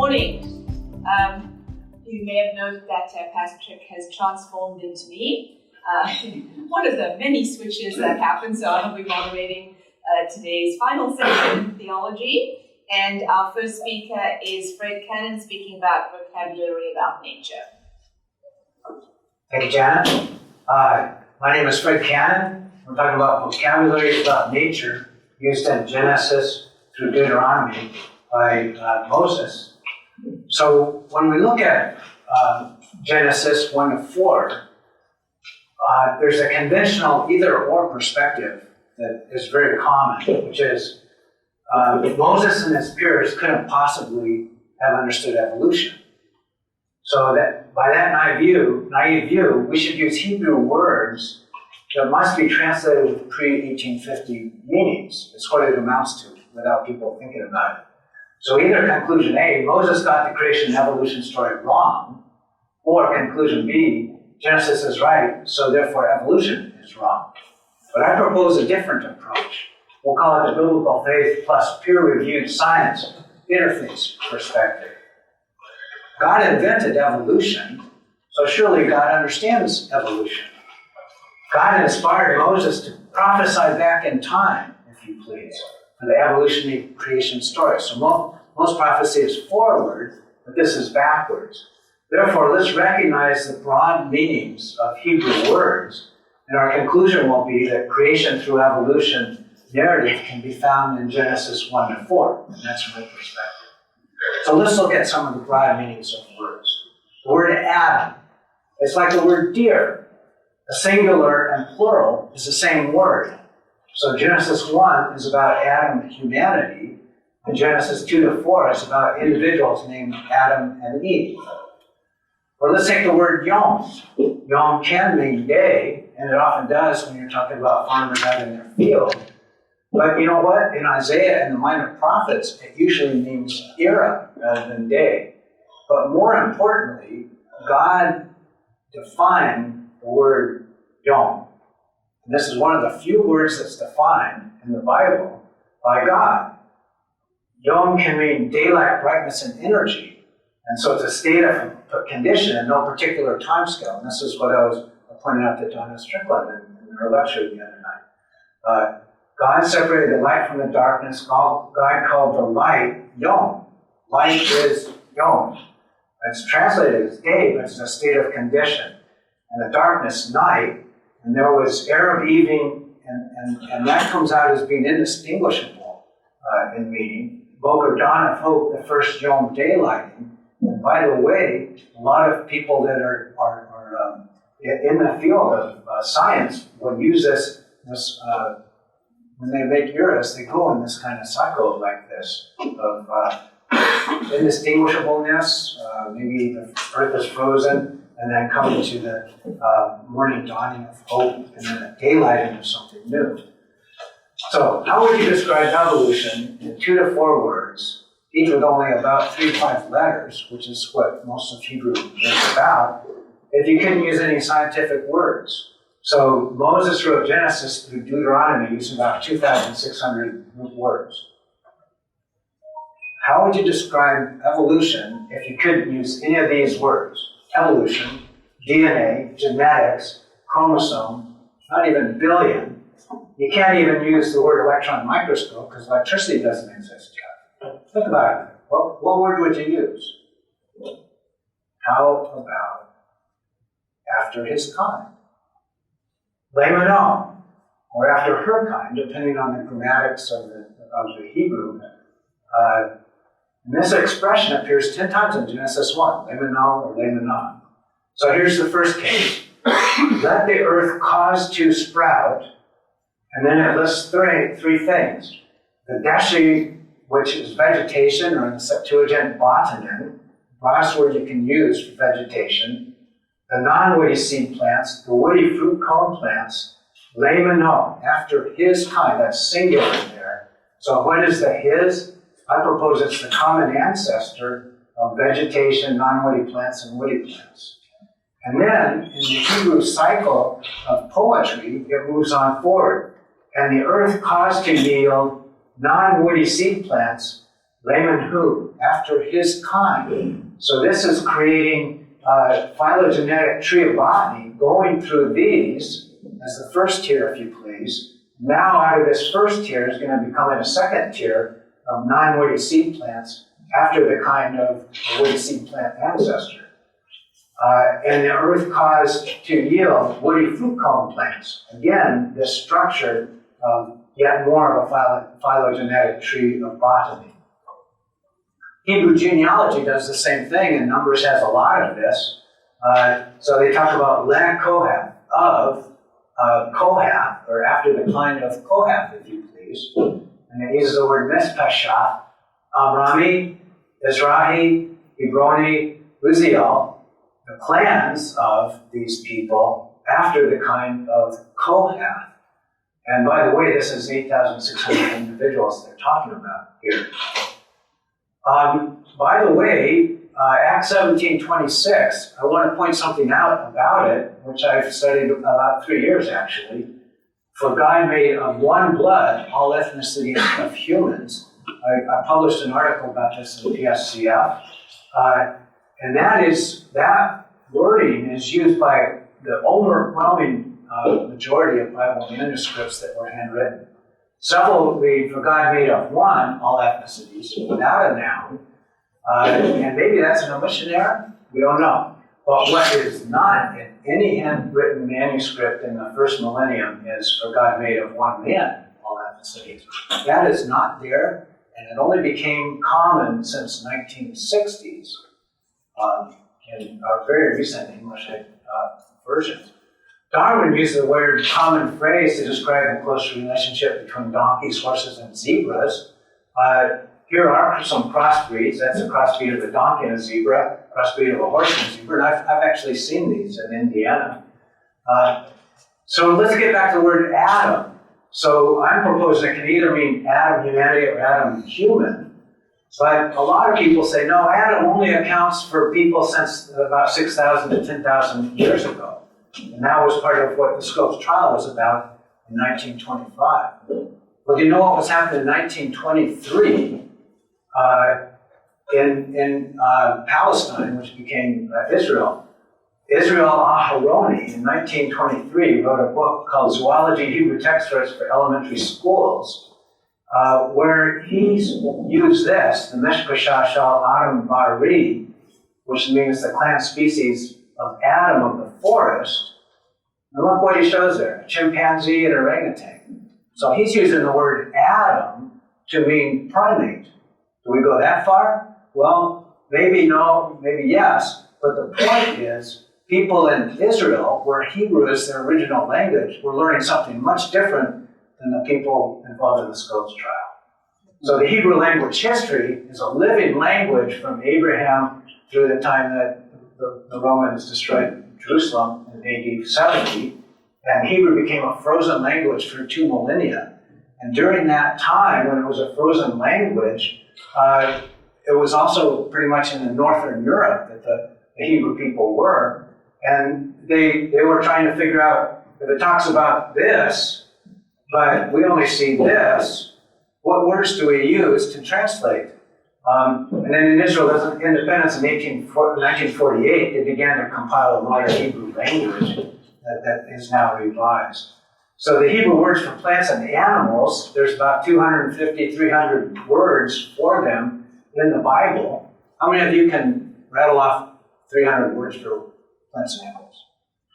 morning. You may have noted that Patrick has transformed into me. One of the many switches that happen, so I'll be moderating today's final session, Theology. And our first speaker is Fred Cannon, speaking about vocabulary about nature. Thank you, Janet. My name is Fred Cannon. We're talking about vocabulary about nature used in Genesis through Deuteronomy by Moses. So when we look at Genesis 1 to 4, there's a conventional either-or perspective that is very common, which is Moses and his peers couldn't possibly have understood evolution. So that by that naive view, we should use Hebrew words that must be translated with pre-1850 meanings. It's what it amounts to without people thinking about it. So either conclusion A, Moses got the creation and evolution story wrong, or conclusion B, Genesis is right, so therefore evolution is wrong. But I propose a different approach. We'll call it the biblical faith plus peer-reviewed science interface perspective. God invented evolution, so surely God understands evolution. God inspired Moses to prophesy back in time, if you please, for the evolutionary creation story. So most prophecy is forward, but this is backwards. Therefore, let's recognize the broad meanings of Hebrew words, and our conclusion will be that creation through evolution narrative can be found in Genesis 1 to 4, and that's my perspective. So let's look at some of the broad meanings of words. The word Adam, it's like the word deer. The singular and plural is the same word. So Genesis 1 is about Adam and humanity, and Genesis 2 to 4 is about individuals named Adam and Eve. Or let's take the word yom. Yom can mean day, and it often does when you're talking about farmers out in their field. But you know what? In Isaiah and the minor prophets, it usually means era rather than day. But more importantly, God defined the word yom. And this is one of the few words that's defined in the Bible by God. Yom can mean daylight, brightness, and energy. And so it's a state of condition and no particular time scale. And this is what I was pointing out to Donna Strickland in her lecture the other night. God separated the light from the darkness. God called the light Yom. Light is Yom. It's translated as day, but it's a state of condition. And the darkness, night. And there was Arab evening, and that comes out as being indistinguishable in meaning. Boker dawn of hope, the first Yom daylighting. And by the way, a lot of people that are in the field of science will use this when they make eras, they go in this kind of cycle like this of indistinguishableness, maybe the earth is frozen, and then coming to the morning dawning of hope, and then the daylighting of something new. So, how would you describe evolution in 2 to 4 words, each with only about 3 to 5 letters, which is what most of Hebrew is about, if you couldn't use any scientific words? So Moses wrote Genesis through Deuteronomy using about 2,600 words. How would you describe evolution if you couldn't use any of these words? Evolution, DNA, genetics, chromosome, not even billion. You can't even use the word electron microscope because electricity doesn't exist yet. Think about it. What word would you use? How about after his kind? Le-miyno, or after her kind, depending on the grammatics of the Hebrew. And this expression appears 10 times in Genesis 1, le-miyno or le-miynah. So here's the first case. Let the earth cause to sprout, and then it lists three things. The dashi, which is vegetation, or in the Septuagint, botanin, last word you can use for vegetation. The non-woody seed plants, the woody fruit cone plants, le-miyno, after his kind, that's singular there. So what is the his? I propose it's the common ancestor of vegetation, non-woody plants, and woody plants. And then, in the Hebrew cycle of poetry, it moves on forward. And the earth caused to yield non-woody seed plants le-miyno, after his kind. So this is creating a phylogenetic tree of botany, going through these as the first tier, if you please. Now out of this first tier is going to become a second tier of non-woody seed plants after the kind of a woody seed plant ancestor. And the earth caused to yield woody fruit cone plants. Again, this structure of yet more of a phylogenetic tree of botany. Hebrew genealogy does the same thing, and Numbers has a lot of this. So they talk about le-Kohath, of Kohath, or after the kind of Kohath, if you please. And it uses the word mispashah, Amrami, Izrahi, Hebroni, Uziel, the clans of these people after the kind of Kohath. And by the way, this is 8,600 individuals they're talking about here. By the way, Acts 17:26, I want to point something out about it, which I've studied about 3 years actually. For God made of one blood all ethnicities of humans. I published an article about this in the PSCF. And that wording is used by the overwhelming majority of Bible manuscripts that were handwritten. Several read, for God made of one all ethnicities, without a noun. And maybe that's an omission error, we don't know. But what is not in any handwritten manuscript in the first millennium is, for God made of one man all ethnicities. That is not there, and it only became common since 1960s in very recent English versions. Darwin used the word common phrase to describe the close relationship between donkeys, horses, and zebras. Here are some crossbreeds. That's a crossbreed of a donkey and a zebra, crossbreed of a horse and a zebra, and I've actually seen these in Indiana. So let's get back to the word Adam. So I'm proposing it can either mean Adam humanity or Adam human, but a lot of people say, no, Adam only accounts for people since about 6,000 to 10,000 years ago. And that was part of what the Scopes trial was about in 1925. Well, you know what was happening in 1923 in Palestine, which became Israel. Israel Aharoni in 1923 wrote a book called Zoology Hebrew Textbooks for Elementary Schools, where he used this, the Mishpashah Shal Adam Bari, which means the clan species of Adam of the forest. And look what he shows there, a chimpanzee and an orangutan. So he's using the word Adam to mean primate. Do we go that far? Well, maybe no, maybe yes, but the point is, people in Israel, where Hebrew is their original language, were learning something much different than the people involved in the Scopes trial. So the Hebrew language history is a living language from Abraham through the time that the Romans destroyed Jerusalem in AD 70, and Hebrew became a frozen language for 2 millennia. And during that time, when it was a frozen language, it was also pretty much in the northern Europe that the Hebrew people were. And they were trying to figure out, if it talks about this, but we only see this, what words do we use to translate? And then in Israel's independence in 1948, they began to compile a modern Hebrew language that is now revised. So the Hebrew words for plants and animals, there's about 250, 300 words for them in the Bible. How many of you can rattle off 300 words for plants and animals?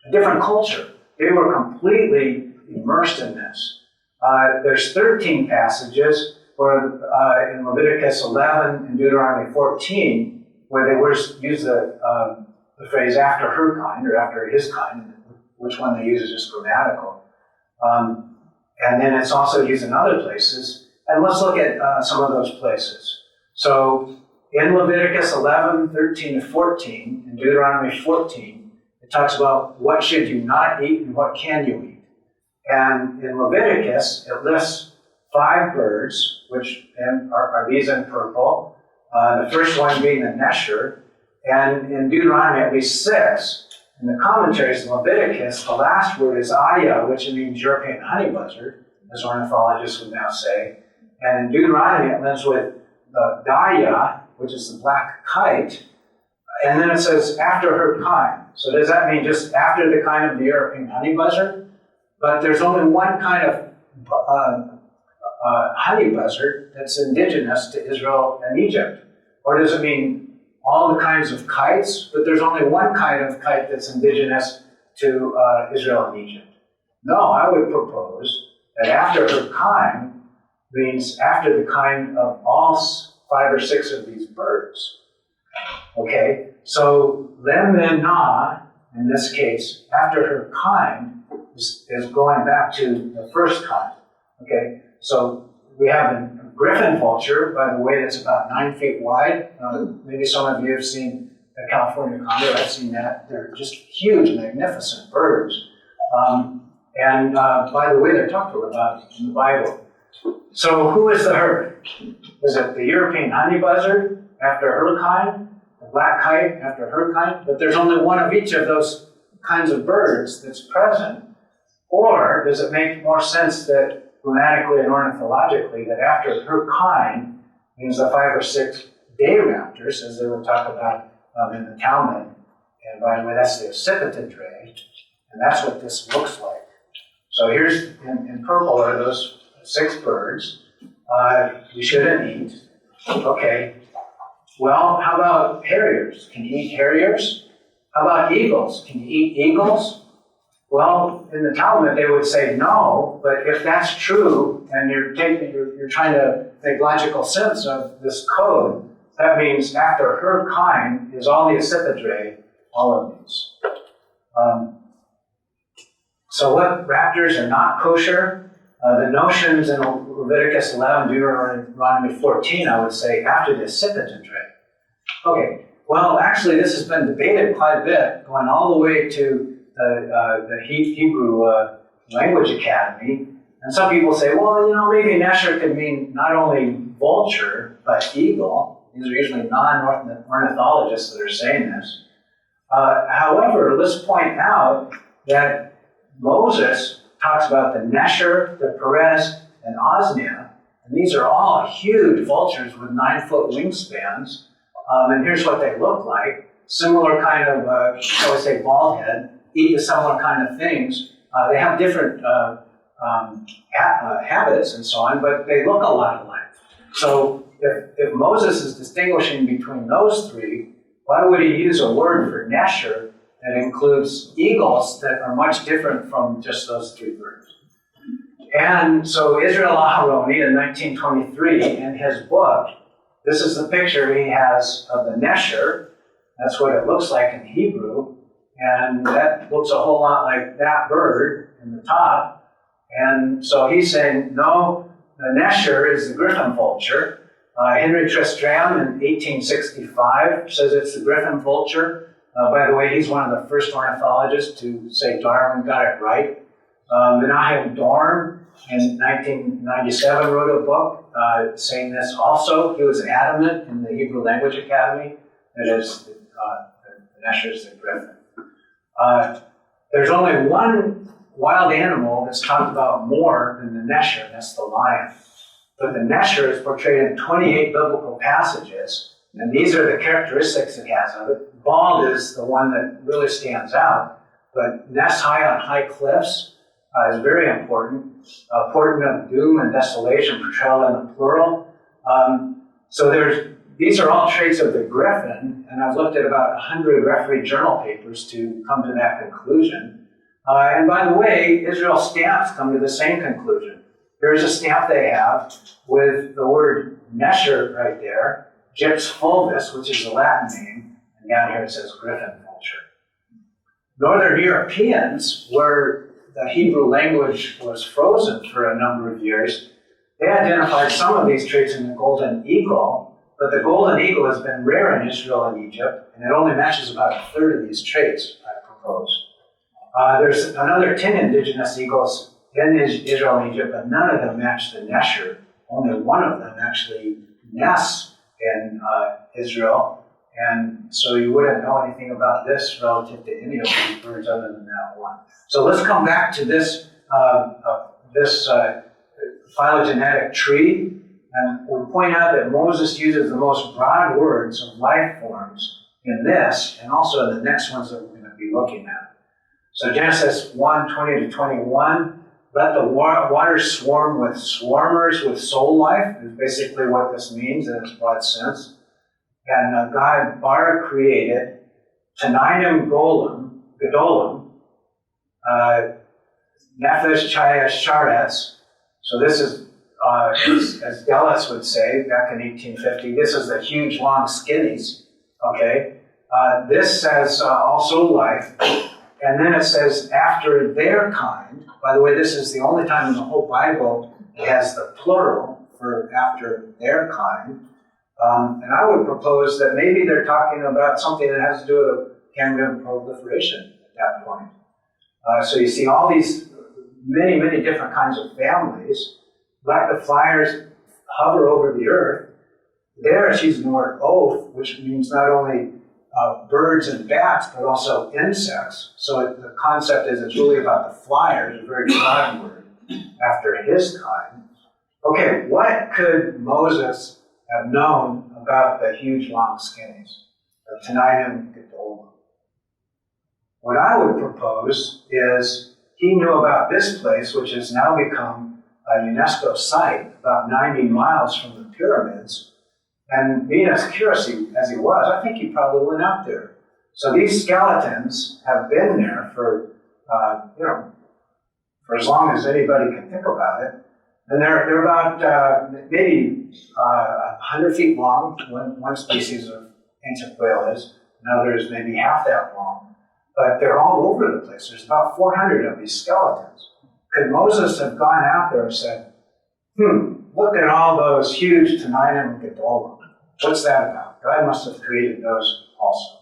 A different culture. They were completely immersed in this. There's 13 passages where, in Leviticus 11 and Deuteronomy 14, where they use the phrase after her kind or after his kind. Which one they use is just grammatical. And then it's also used in other places. And let's look at some of those places. So in Leviticus 11, 13 to 14, and Deuteronomy 14, it talks about what should you not eat and what can you eat. And in Leviticus, it lists 5 birds, which are these in purple. The first one being the nesher. And in Deuteronomy, at least 6. In the commentaries in Leviticus, the last word is aya, which means European honey buzzard, as ornithologists would now say. And in Deuteronomy, it ends with the daya, which is the black kite, and then it says after her kind. So does that mean just after the kind of the European honey buzzard? But there's only one kind of honey buzzard that's indigenous to Israel and Egypt. Or does it mean all the kinds of kites, but there's only one kind of kite that's indigenous to Israel and Egypt? No, I would propose that after her kind means after the kind of all 5 or 6 of these birds. Okay, so le-miynah, in this case, after her kind, is going back to the first kind. Okay, so we have a griffin vulture, by the way, that's about 9 feet wide. Maybe some of you have seen the California condor. I've seen that. They're just huge, magnificent birds. And by the way, they're talked about in the Bible. So who is the herd? Is it the European honey buzzard after her kind? The black kite after her kind? But there's only one of each of those kinds of birds that's present. Or does it make more sense that grammatically and ornithologically that after her kind means the 5 or 6 day raptors, as they would talk about in the Talmud. And by the way, that's the occipitid ray. And that's what this looks like. So here's, in purple are those 6 birds. You shouldn't eat. Okay. Well, how about harriers? Can you eat harriers? How about eagles? Can you eat eagles? Well, in the Talmud, they would say no, but if that's true, and you're trying to make logical sense of this code, that means after her kind is all the accipitri, all of these. So what raptors are not kosher? The notions in Leviticus 11, Deuteronomy 14, I would say, after the accipitri. Okay, well, actually, this has been debated quite a bit, going all the way to the Hebrew Language Academy. And some people say, well, maybe Nesher could mean not only vulture, but eagle. These are usually non-ornithologists that are saying this. However, let's point out that Moses talks about the Nesher, the Perez, and Osnia, and these are all huge vultures with 9-foot wingspans. And here's what they look like. Similar kind of, shall we say, bald head, eat the similar kind of things. They have different habits and so on, but they look a lot alike. So if Moses is distinguishing between those 3, why would he use a word for Nesher that includes eagles that are much different from just those 3 birds? And so Israel Aharoni in 1923, in his book, this is the picture he has of the Nesher. That's what it looks like in Hebrew. And that looks a whole lot like that bird in the top. And so he's saying, no, the Nesher is the griffin vulture. Henry Tristram in 1865 says it's the griffin vulture. By the way, he's one of the first ornithologists to say Darwin got it right. Menahem Dorn in 1997 wrote a book saying this also. He was adamant in the Hebrew Language Academy that is the Nesher is the griffin. There's only one wild animal that's talked about more than the Nesher, and that's the lion. But the Nesher is portrayed in 28 biblical passages, and these are the characteristics it has of it. Bald is the one that really stands out, but nests high on high cliffs is very important. Portent of doom and desolation, portrayal in the plural. So these are all traits of the griffin, and I've looked at about 100 referee journal papers to come to that conclusion. And by the way, Israel stamps come to the same conclusion. Here's a stamp they have with the word Nesher right there, Gyps fulvus, which is a Latin name, and down here it says griffin vulture. Northern Europeans, where the Hebrew language was frozen for a number of years, they identified some of these traits in the golden eagle, but the golden eagle has been rare in Israel and Egypt, and it only matches about a third of these traits, I propose. There's another 10 indigenous eagles in Israel and Egypt, but none of them match the Nesher. Only one of them actually nests in Israel, and so you wouldn't know anything about this relative to any of these birds other than that one. So let's come back to this phylogenetic tree. And we point out that Moses uses the most broad words of life forms in this, and also in the next ones that we're going to be looking at. So Genesis 1:20-21, let the waters swarm with swarmers with soul life, is basically what this means in its broad sense. And God Bar created Tanainim Gedolim, Nefesh Chaya Sharetz. So this is, as Dulles would say back in 1850, this is the huge, long skinnies. Okay? This says also life. And then it says after their kind. By the way, this is the only time in the whole Bible it has the plural for after their kind. And I would propose that maybe they're talking about something that has to do with Cambrian proliferation at that point. So you see all these many, many different kinds of families. Like the flyers hover over the earth. There she's the word oath, which means not only birds and bats, but also insects. So the concept is it's really about the flyers, a very broad word, after his kind. Okay, what could Moses have known about the huge long skinnies, the Tanainim Gedolim? What I would propose is he knew about this place, which has now become a UNESCO site about 90 miles from the pyramids. And being as curious as he was, I think he probably went out there. So these skeletons have been there for, for as long as anybody can think about it. And they're about maybe 100 feet long, one species of ancient whale is. Another is maybe half that long. But they're all over the place. There's about 400 of these skeletons. Could Moses have gone out there and said, look at all those huge Tanainim Gedolim. What's that about? God must have created those also.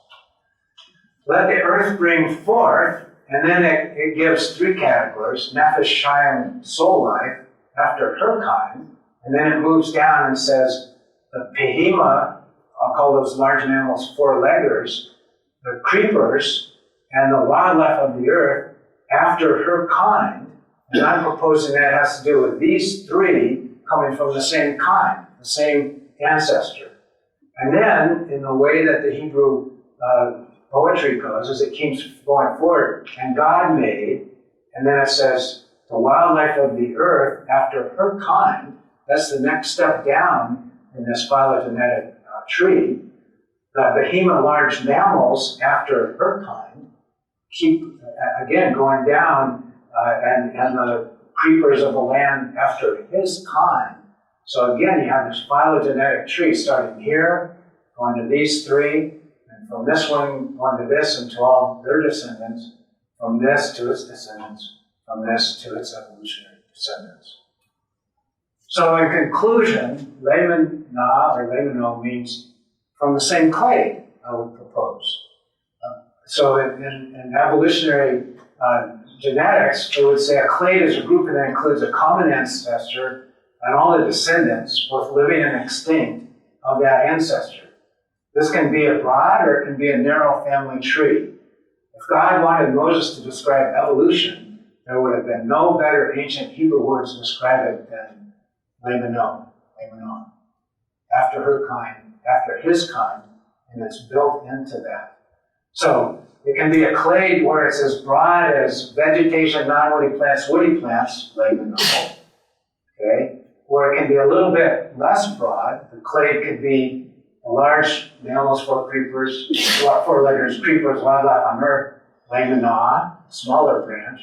Let the earth bring forth, and then it gives three categories, Nefesh, Shayim, soul life, after her kind, and then it moves down and says, the Behema, I'll call those large mammals four-leggers, the creepers, and the wildlife of the earth, after her kind, and I'm proposing that has to do with these three coming from the same kind, the same ancestor. And then, in the way that the Hebrew poetry goes, as it keeps going forward, and God made, and then it says, the wildlife of the earth after her kind, that's the next step down in this phylogenetic tree. The behemoth large mammals after her kind keep, again, going down, and the creepers of the land after his kind. So again, you have this phylogenetic tree starting here, going to these three, and from this one going to this and to all their descendants, from this to its descendants, from this to its evolutionary descendants. So in conclusion, le-miynah or le-miyno means from the same clade, I would propose. So in evolutionary genetics, it would say a clade is a group that includes a common ancestor and all the descendants, both living and extinct, of that ancestor. This can be a broad or it can be a narrow family tree. If God wanted Moses to describe evolution, there would have been no better ancient Hebrew words to describe it than le-miyno, le-miyno. After her kind, after his kind, and it's built into that. So it can be a clade where it's as broad as vegetation, non-woody plants, woody plants, le-miyno. Okay? Or it can be a little bit less broad. The clade could be large mammals, four-leggers, creepers, wildlife on earth, le-miynah, smaller branch.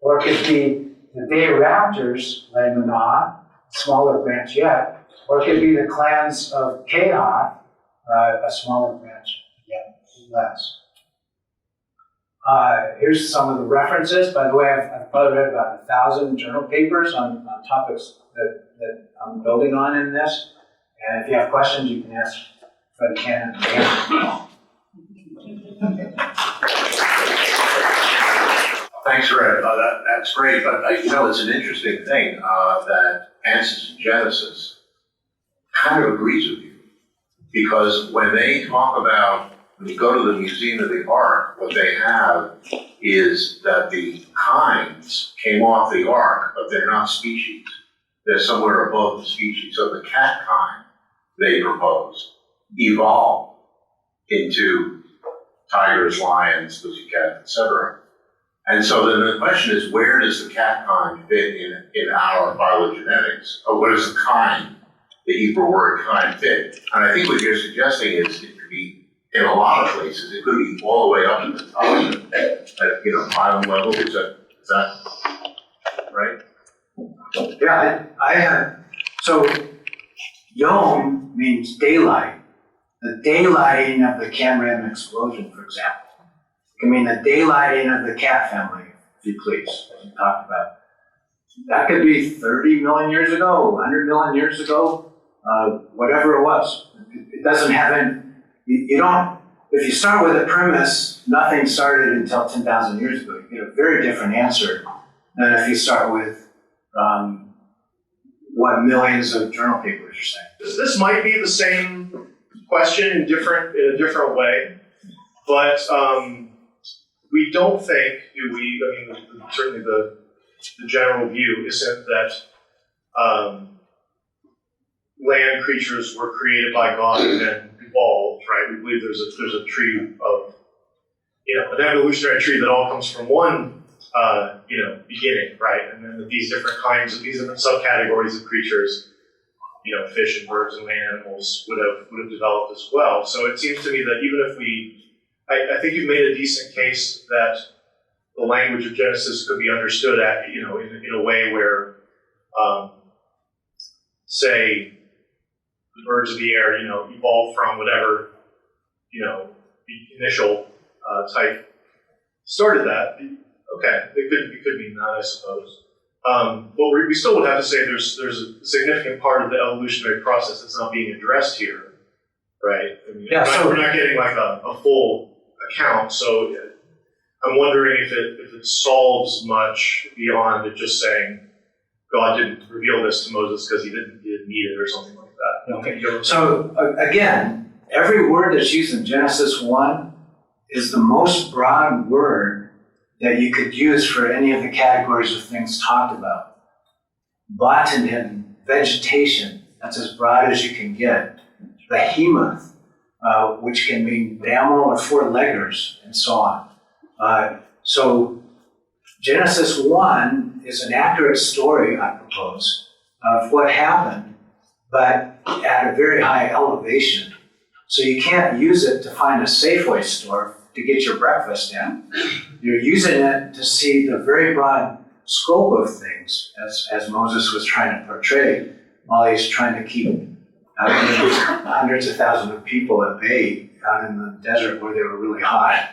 Or it could be the day raptors, le-miynah, smaller branch yet. Or it could be the clans of Kehath, a smaller branch yet less. Here's some of the references. By the way, I've probably read about 1,000 journal papers on topics that I'm building on in this. And if you have questions, you can ask Fred Cannon. Thanks, Fred. That's great. But it's an interesting thing that Answers in Genesis kind of agrees with you, because when they talk about, when you go to the Museum of the Ark, what they have is that the kinds came off the ark, but they're not species. they're somewhere above the species. So the cat kind they proposed evolved into tigers, lions, pussycats, etc. And so then the question is, where does the cat kind fit in our phylogenetics? Or where does the kind, the Hebrew word kind, fit? And I think what you're suggesting is it could be, in a lot of places, it could be all the way up to the top at phylum level. Is that right? Yeah, I have. So, yom means daylight. The daylighting of the Cambrian explosion, for example. It can mean the daylighting of the cat family, if you please, as we talked about. That could be 30 million years ago, 100 million years ago, whatever it was. It doesn't have any, you don't, if you start with a premise, nothing started until 10,000 years ago. You get a very different answer than if you start with what millions of journal papers are saying. This might be the same question in a different way, but we don't think, do we? I mean, certainly the general view isn't that land creatures were created by God and then evolved, right? We believe there's a tree of, an evolutionary tree that all comes from one, beginning, right? And then these different subcategories of creatures, fish and birds and land animals would have developed as well. So it seems to me that even if I think you've made a decent case that the language of Genesis could be understood in a way where, say, the birds of the air, evolved from whatever, the initial type started that. Okay, it could mean that, I suppose. But we still would have to say there's a significant part of the evolutionary process that's not being addressed here, right? I mean, we're not getting like a full account, so I'm wondering if it solves much beyond it just saying God didn't reveal this to Moses because he didn't need it or something like that. Okay. So again, every word that's used in Genesis 1 is the most broad word that you could use for any of the categories of things talked about. Botany, vegetation, that's as broad as you can get. Behemoth, which can mean mammal or four-leggers, and so on. So Genesis 1 is an accurate story, I propose, of what happened, but at a very high elevation. So you can't use it to find a Safeway store to get your breakfast in. You're using it to see the very broad scope of things, as Moses was trying to portray, while he's trying to keep hundreds of thousands of people at bay out in the desert where they were really hot.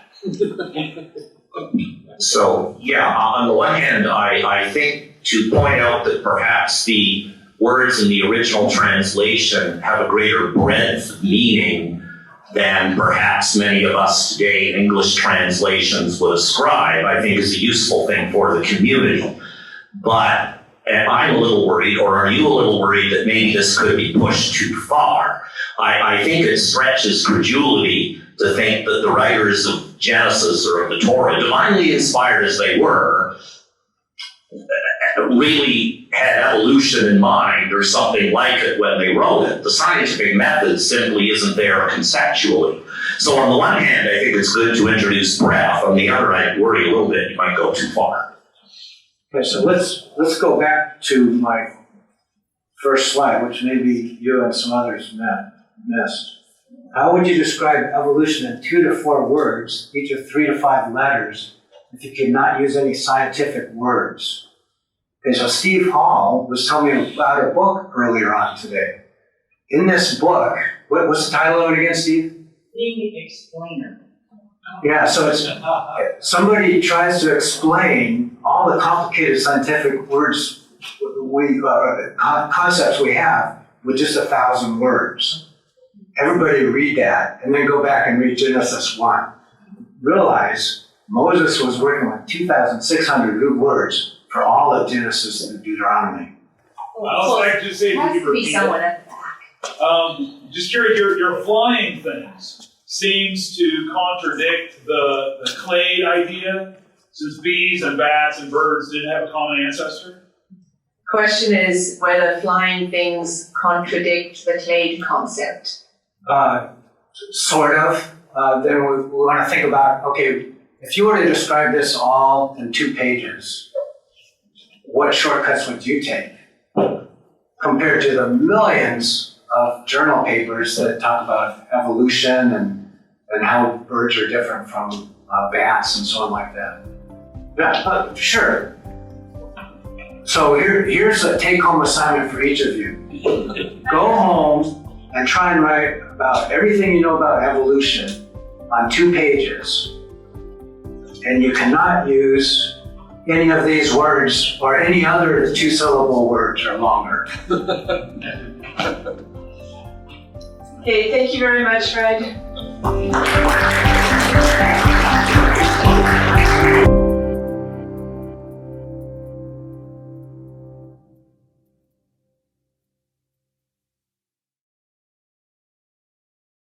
So, on the one hand, I think to point out that perhaps the words in the original translation have a greater breadth of meaning than perhaps many of us today in English translations would ascribe, I think is a useful thing for the community. But I'm a little worried, or are you a little worried, that maybe this could be pushed too far? I think it stretches credulity to think that the writers of Genesis or of the Torah, divinely inspired as they were, really had evolution in mind or something like it when they wrote it. The scientific method simply isn't there conceptually. So on the one hand, I think it's good to introduce breadth. On the other, I worry a little bit you might go too far. Okay, so let's go back to my first slide, which maybe you and some others missed. How would you describe evolution in 2 to 4 words, each of 3 to 5 letters, if you could not use any scientific words? Okay, so Steve Hall was telling me about a book earlier on today. In this book, what's the title of it again, Steve? The Explainer. Yeah, so it's somebody tries to explain all the complicated scientific words, concepts we have with just 1,000 words. Everybody read that and then go back and read Genesis 1. Realize Moses was working with 2,600 root words for all of Genesis and Deuteronomy. I was like to say, has to be someone at the back. Just curious, your flying things seems to contradict the clade idea, since bees and bats and birds didn't have a common ancestor. Question is whether flying things contradict the clade concept. Sort of. Then we want to think about, okay, if you were to describe this all in 2 pages, what shortcuts would you take compared to the millions of journal papers that talk about evolution and how birds are different from bats and so on like that? Yeah, sure. So here's a take-home assignment for each of you. Go home and try and write about everything you know about evolution on 2 pages. And you cannot use any of these words or any other 2-syllable words or longer. Okay, thank you very much, Fred.